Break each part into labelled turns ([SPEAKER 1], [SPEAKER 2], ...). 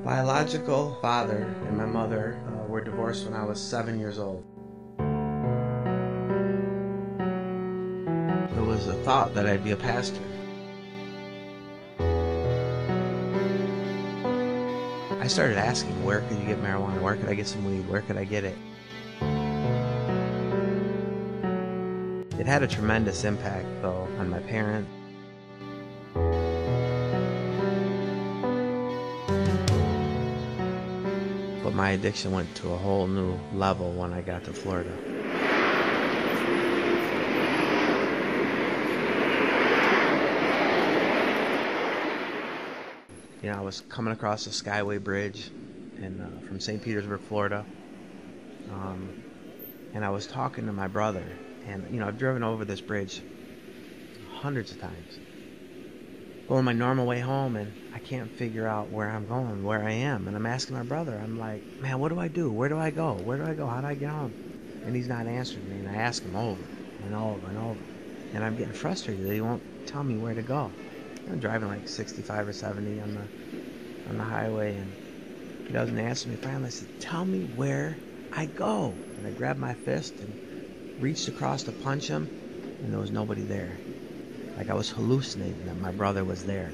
[SPEAKER 1] Biological father and my mother were divorced when I was 7 years old. It was a thought that I'd be a pastor. I started asking, where could you get marijuana? Where could I get some weed? Where could I get it? It had a tremendous impact, though, on my parents. But my addiction went to a whole new level when I got to Florida. You know, I was coming across the Skyway Bridge from St. Petersburg, Florida, and I was talking to my brother, and you know, I've driven over this bridge hundreds of times, going my normal way home, and I can't figure out where I'm going, where I am, and I'm asking my brother, I'm like, man, what do I do? Where do I go? Where do I go? How do I get home? And he's not answering me, and I ask him over and over and over, and I'm getting frustrated that he won't tell me where to go. I'm driving like 65 or 70 on the highway, and he doesn't answer me. Finally I said, tell me where I go. And I grabbed my fist and reached across to punch him, and there was nobody there. Like I was hallucinating that my brother was there.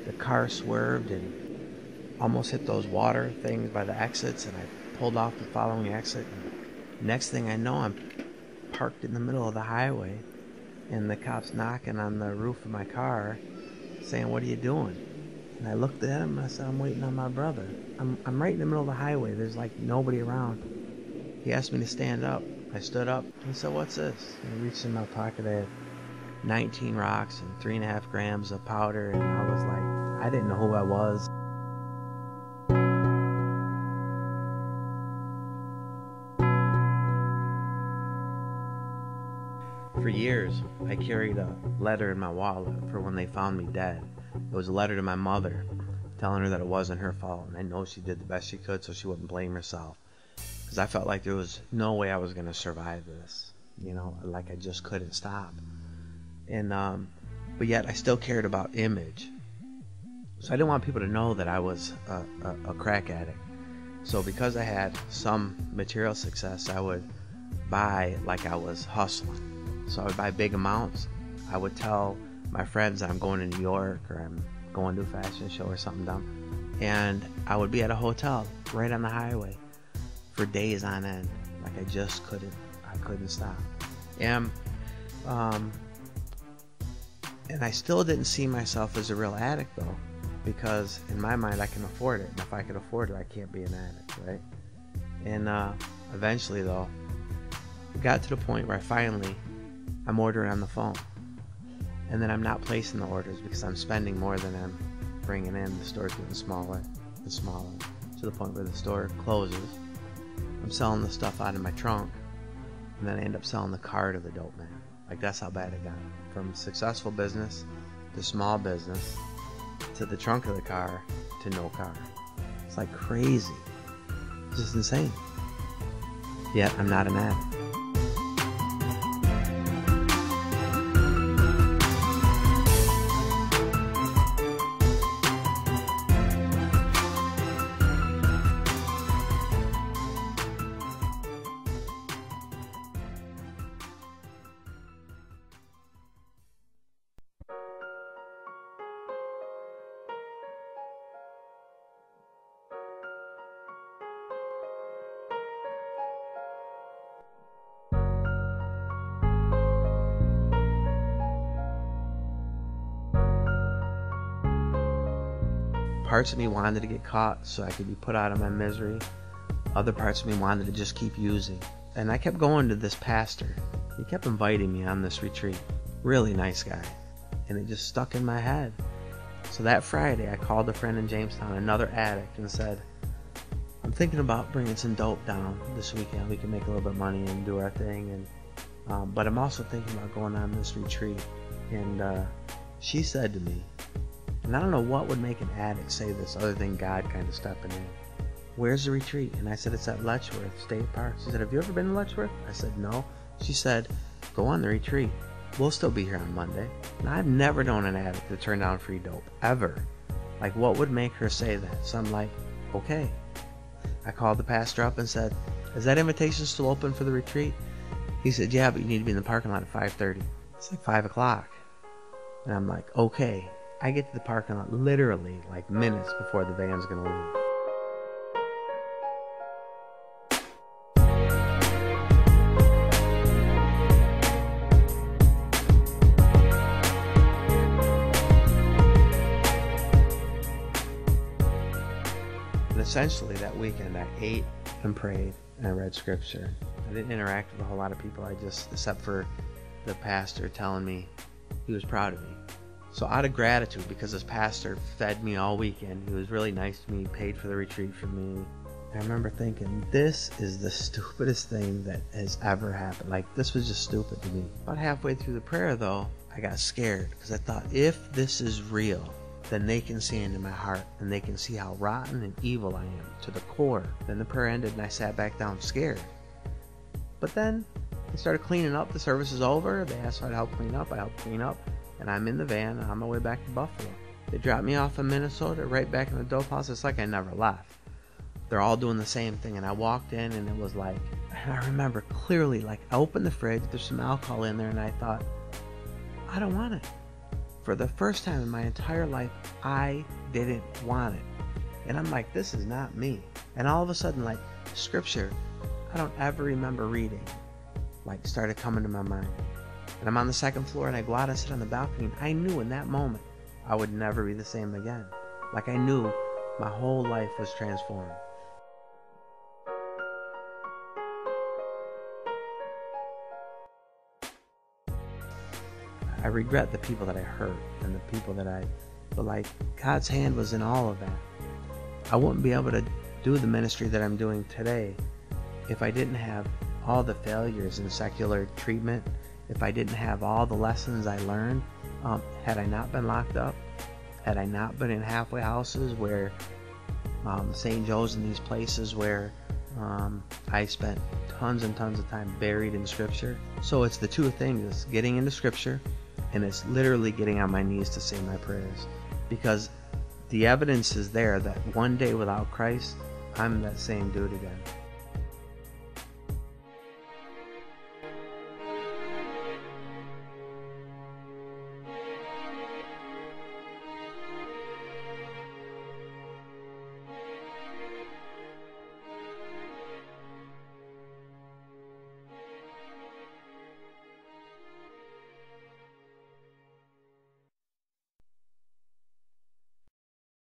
[SPEAKER 1] The car swerved and almost hit those water things by the exits, and I pulled off the following exit. And next thing I know, I'm parked in the middle of the highway, and the cop's knocking on the roof of my car saying, what are you doing? And I looked at him and I said, I'm waiting on my brother. I'm right in the middle of the highway. There's like nobody around. He asked me to stand up. I stood up. He said, what's this? And he reached in my pocket. I had 19 rocks and 3.5 grams of powder, and I was like, I didn't know who I was. For years, I carried a letter in my wallet for when they found me dead. It was a letter to my mother, telling her that it wasn't her fault, and I know she did the best she could so she wouldn't blame herself. Because I felt like there was no way I was going to survive this. You know, like I just couldn't stop. And but yet I still cared about image. So I didn't want people to know that I was a crack addict. So because I had some material success, I would buy like I was hustling. So I would buy big amounts. I would tell my friends that I'm going to New York or I'm going to a fashion show or something dumb. And I would be at a hotel right on the highway for days on end. Like I just couldn't stop. And I still didn't see myself as a real addict though, because in my mind I can afford it. And if I can afford it, I can't be an addict, right? And eventually though, it got to the point where I'm ordering on the phone. And then I'm not placing the orders because I'm spending more than I'm bringing in. The store's getting smaller and smaller to the point where the store closes. I'm selling the stuff out of my trunk, and then I end up selling the car to the dope man. Like that's how bad it got. From successful business to small business to the trunk of the car to no car. It's like crazy. It's just insane. Yet I'm not an addict. Parts of me wanted to get caught so I could be put out of my misery. Other parts of me wanted to just keep using. And I kept going to this pastor. He kept inviting me on this retreat. Really nice guy. And it just stuck in my head. So that Friday, I called a friend in Jamestown, another addict, and said, I'm thinking about bringing some dope down this weekend. We can make a little bit of money and do our thing. But I'm also thinking about going on this retreat. And she said to me, and I don't know what would make an addict say this other than God kind of stepping in. Where's the retreat? And I said, it's at Letchworth State Park. She said, have you ever been to Letchworth? I said, no. She said, go on the retreat. We'll still be here on Monday. Now, I've never known an addict to turn down free dope, ever. Like, what would make her say that? So I'm like, okay. I called the pastor up and said, is that invitation still open for the retreat? He said, yeah, but you need to be in the parking lot at 5:30. It's like 5 o'clock. And I'm like, okay. I get to the parking lot literally like minutes before the van's going to leave. And essentially that weekend I ate and prayed and I read scripture. I didn't interact with a whole lot of people. Except for the pastor telling me he was proud of me. So out of gratitude, because this pastor fed me all weekend, he was really nice to me, paid for the retreat for me. I remember thinking, this is the stupidest thing that has ever happened. Like, this was just stupid to me. About halfway through the prayer, though, I got scared because I thought, if this is real, then they can see into my heart and they can see how rotten and evil I am to the core. Then the prayer ended and I sat back down scared. But then I started cleaning up. The service is over. They asked if I'd help clean up. I helped clean up. And I'm in the van and on my way back to Buffalo. They dropped me off in Minnesota, right back in the dope house. It's like I never left. They're all doing the same thing. And I walked in and it was like, I remember clearly, like, I opened the fridge, there's some alcohol in there, and I thought, I don't want it. For the first time in my entire life, I didn't want it. And I'm like, this is not me. And all of a sudden, like, scripture I don't ever remember reading, like, started coming to my mind. And I'm on the second floor and I go out and sit on the balcony, and I knew in that moment I would never be the same again. Like, I knew my whole life was transformed. I regret the people that I hurt and the people that but like, God's hand was in all of that. I wouldn't be able to do the ministry that I'm doing today if I didn't have all the failures in secular treatment, if I didn't have all the lessons I learned. Had I not been locked up, had I not been in halfway houses where St. Joe's and these places where I spent tons and tons of time buried in scripture. So it's the two things. It's getting into scripture, and it's literally getting on my knees to say my prayers, because the evidence is there that one day without Christ, I'm that same dude again.